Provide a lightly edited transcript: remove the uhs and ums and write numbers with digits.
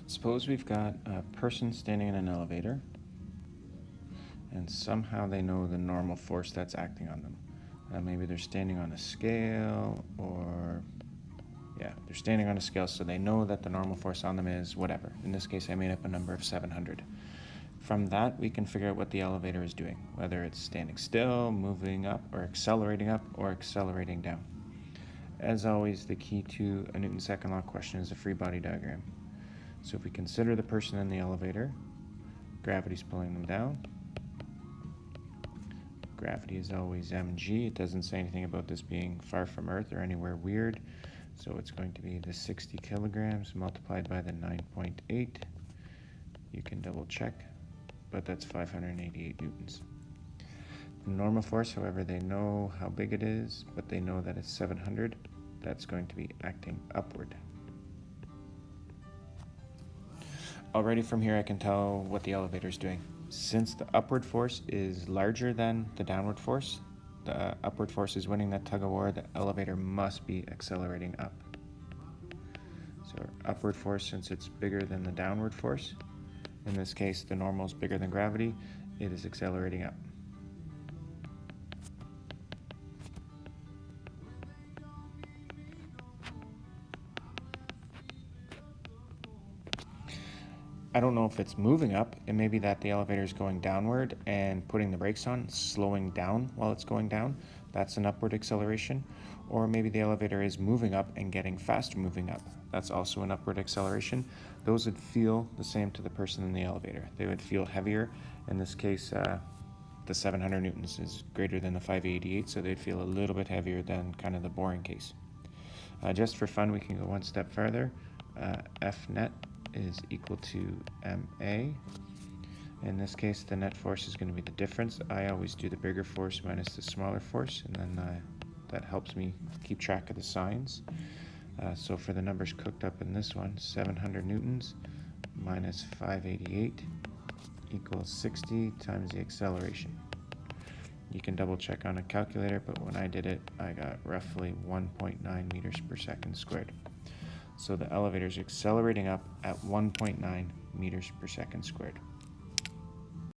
Suppose we've got a person standing in an elevator and somehow they know the normal force that's acting on them. Maybe they're standing on a scale, or they're standing on a scale, so they know that the normal force on them is whatever. In this case, I made up a number of 700. From that, we can figure out what the elevator is doing, whether it's standing still, moving up, or accelerating down. As always, the key to a Newton's second law question is a free body diagram. So if we consider the person in the elevator, gravity's pulling them down. Gravity is always mg. It doesn't say anything about this being far from Earth or anywhere weird. So it's going to be the 60 kilograms multiplied by the 9.8. You can double check, but that's 588 newtons. The normal force, however, they know how big it is, but they know that it's 700. That's going to be acting upward. Already from here I can tell what the elevator is doing. Since the upward force is larger than the downward force, the upward force is winning that tug of war, the elevator must be accelerating up. So our upward force, since it's bigger than the downward force, in this case the normal is bigger than gravity, it is accelerating up. I don't know if it's moving up. It may be that the elevator is going downward and putting the brakes on, slowing down while it's going down. That's an upward acceleration. Or maybe the elevator is moving up and getting faster moving up. That's also an upward acceleration. Those would feel the same to the person in the elevator. They would feel heavier. In this case, the 700 newtons is greater than the 588, so they'd feel a little bit heavier than kind of the boring case. Just for fun, we can go one step further. F net is equal to ma. In this case, the net force is going to be the difference. I always do the bigger force minus the smaller force, and then that helps me keep track of the signs. So for the numbers cooked up in this one, 700 newtons minus 588 equals 60 times the acceleration. You can double check on a calculator, but when I did it, I got roughly 1.9 meters per second squared. So the elevator is accelerating up at 1.9 meters per second squared.